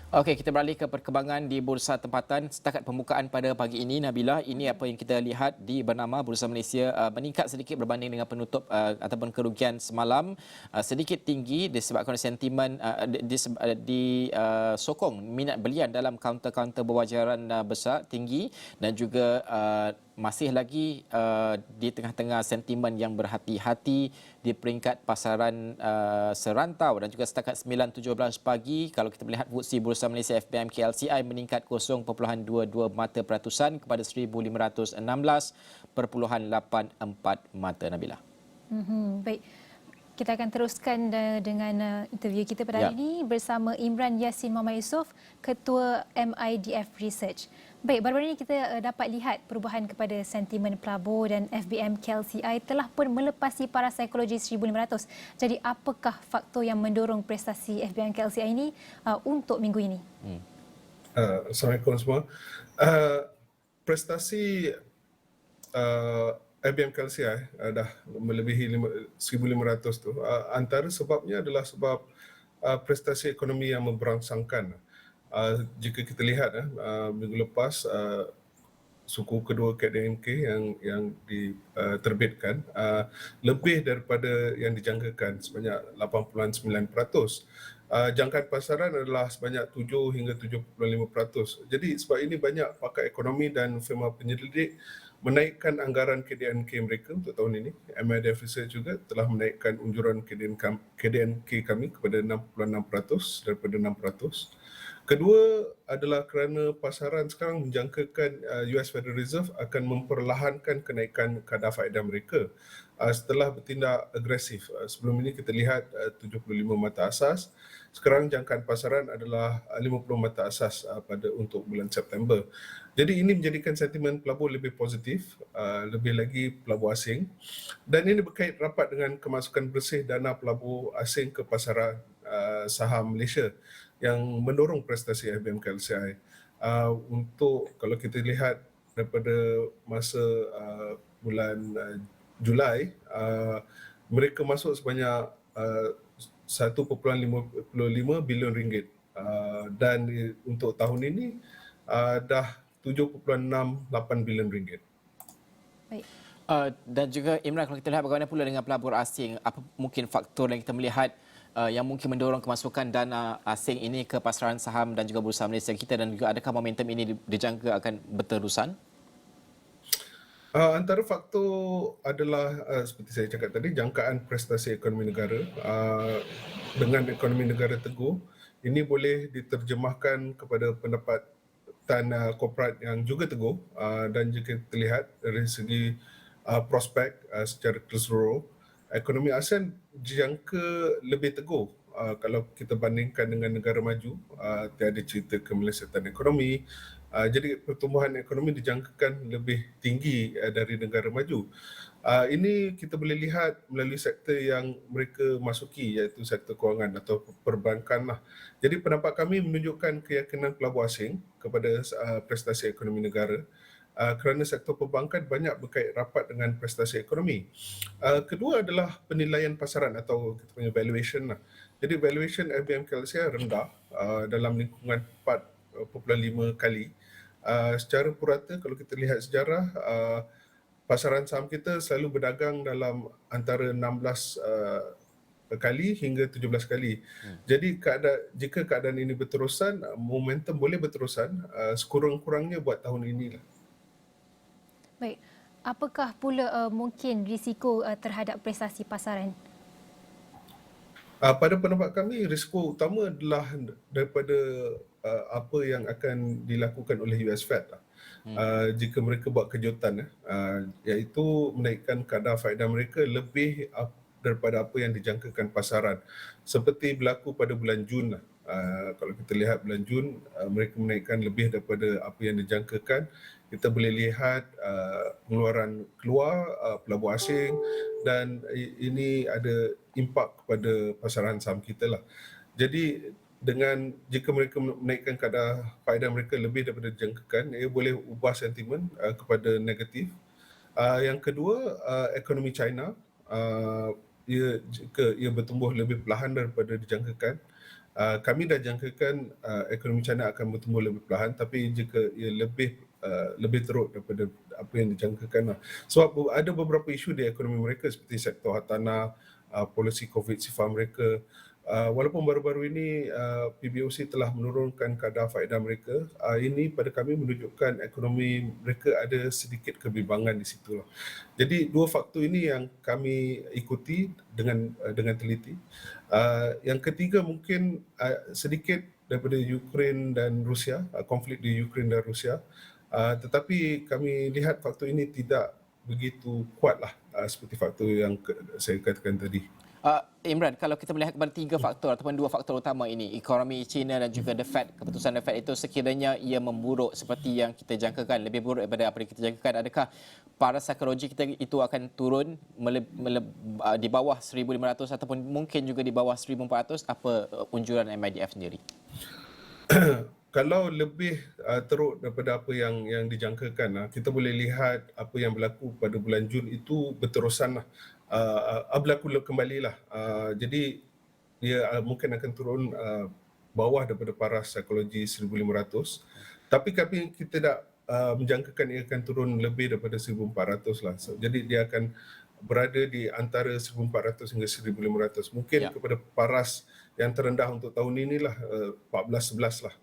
Okey, kita beralih ke perkembangan di Bursa Tempatan setakat pembukaan pada pagi ini, Nabila. Ini apa yang kita lihat di bernama Bursa Malaysia meningkat sedikit berbanding dengan penutup ataupun kerugian semalam, sedikit tinggi disebabkan oleh sentimen sokong minat belian dalam kaunter-kaunter berwajaran besar tinggi dan juga masih lagi di tengah-tengah sentimen yang berhati-hati di peringkat pasaran serantau dan juga setakat 9.17 pagi kalau kita melihat FTSE Bursa Malaysia FBM KLCI meningkat 0.22 mata peratusan kepada 1516.84 mata, Nabila. Baik. Kita akan teruskan dengan interview kita pada hari Ya. ini bersama Imran Yassin Muhammad Yusof, Ketua MIDF Research. Baik, baru-baru ini kita dapat lihat perubahan kepada sentimen pelabur dan FBM KLCI telah pun melepasi paras psikologi 1,500. Jadi apakah faktor yang mendorong prestasi FBM KLCI ini untuk minggu ini? Assalamualaikum semua. Uh, Prestasi IBM KLCI dah melebihi 1,500 tu. Antara sebabnya adalah sebab prestasi ekonomi yang memberangsangkan. Jika kita lihat minggu lepas suku kedua KDNK yang diterbitkan lebih daripada yang dijangkakan sebanyak 8.9%. Jangkaan pasaran adalah sebanyak 7 hingga 7.5%. Jadi sebab ini banyak pakar ekonomi dan firma penyelidik menaikkan anggaran KDNK mereka untuk tahun ini. MIDF Research juga telah menaikkan unjuran KDNK kami kepada 6.6% daripada 6%. Kedua adalah kerana pasaran sekarang menjangkakan US Federal Reserve akan memperlahankan kenaikan kadar faedah mereka setelah bertindak agresif. Sebelum ini kita lihat 75 mata asas, sekarang jangkaan pasaran adalah 50 mata asas untuk bulan September. Jadi ini menjadikan sentimen pelabur lebih positif, lebih lagi pelabur asing, dan ini berkait rapat dengan kemasukan bersih dana pelabur asing ke pasaran saham Malaysia yang mendorong prestasi IBM KLCI. Untuk kalau kita lihat daripada masa bulan Julai, mereka masuk sebanyak 1.55 bilion ringgit, dan untuk tahun ini dah 7.68 bilion ringgit. Baik. Dan juga Imran, kalau kita lihat bagaimana pula dengan pelabur asing, apa mungkin faktor yang kita melihat yang mungkin mendorong kemasukan dana asing ini ke pasaran saham dan juga bursa Malaysia kita, dan juga adakah momentum ini dijangka akan berterusan? Antara faktor adalah seperti saya cakap tadi, jangkaan prestasi ekonomi negara. Dengan ekonomi negara teguh, ini boleh diterjemahkan kepada pendapatan korporat yang juga teguh, dan jika kita lihat dari segi prospek secara keseluruh, ekonomi ASEAN dijangka lebih teguh kalau kita bandingkan dengan negara maju. Tiada cerita kemelesatan ekonomi. Jadi pertumbuhan ekonomi dijangkakan lebih tinggi dari negara maju. Ini kita boleh lihat melalui sektor yang mereka masuki, iaitu sektor kewangan atau perbankan lah. Jadi pendapat kami menunjukkan keyakinan pelabur asing kepada prestasi ekonomi negara, kerana sektor perbankan banyak berkait rapat dengan prestasi ekonomi. Kedua adalah penilaian pasaran atau kita punya valuation lah. Jadi valuation IBM KLCI rendah dalam lingkungan 4.5 kali. Secara purata kalau kita lihat sejarah, pasaran saham kita selalu berdagang dalam antara 16 kali hingga 17 kali. Jadi jika keadaan ini berterusan, momentum boleh berterusan, sekurang-kurangnya buat tahun inilah. Baik. Apakah pula mungkin risiko terhadap prestasi pasaran? Pada pendapat kami, risiko utama adalah daripada apa yang akan dilakukan oleh US Fed lah. Jika mereka buat kejutan, iaitu menaikkan kadar faedah mereka lebih daripada apa yang dijangkakan pasaran. Seperti berlaku pada bulan Jun lah. Kalau kita lihat bulan Jun, mereka menaikkan lebih daripada apa yang dijangkakan. Kita boleh lihat pengeluaran keluar pelabur asing, dan ini ada impak kepada pasaran saham kita lah. Jadi jika mereka menaikkan kadar faedah mereka lebih daripada dijangkakan, ia boleh ubah sentimen kepada negatif. Yang kedua, ekonomi China, jika ia bertumbuh lebih perlahan daripada dijangkakan, Kami dah jangkakan ekonomi China akan bertumbuh lebih perlahan, tapi jika ia lebih teruk daripada apa yang dijangkakan lah. Sebab ada beberapa isu di ekonomi mereka seperti sektor hartanah, polisi COVID sifar mereka. Walaupun baru-baru ini PBOC telah menurunkan kadar faedah mereka, ini pada kami menunjukkan ekonomi mereka ada sedikit kebimbangan di situ lah. Jadi dua faktor ini yang kami ikuti dengan teliti. Yang ketiga mungkin sedikit daripada Ukraine dan Rusia, konflik di Ukraine dan Rusia. Tetapi kami lihat faktor ini tidak begitu kuatlah seperti faktor yang saya katakan tadi. Imran, kalau kita melihat kepada tiga faktor ataupun dua faktor utama ini, ekonomi China dan juga The Fed, keputusan The Fed itu sekiranya ia memburuk seperti yang kita jangkakan, lebih buruk daripada apa yang kita jangkakan, adakah paras psikologi kita itu akan turun di bawah 1,500 ataupun mungkin juga di bawah 1,400? Apa unjuran MIDF sendiri? Kalau lebih teruk daripada apa yang dijangkakan, kita boleh lihat apa yang berlaku pada bulan Jun itu berterusan lah. Berlaku kembali lah. Jadi dia mungkin akan turun bawah daripada paras psikologi 1,500. Tapi kita tak menjangkakan ia akan turun lebih daripada 1,400 lah. Jadi dia akan berada di antara 1,400 hingga 1,500. Mungkin kepada paras yang terendah untuk tahun inilah 14-11 lah.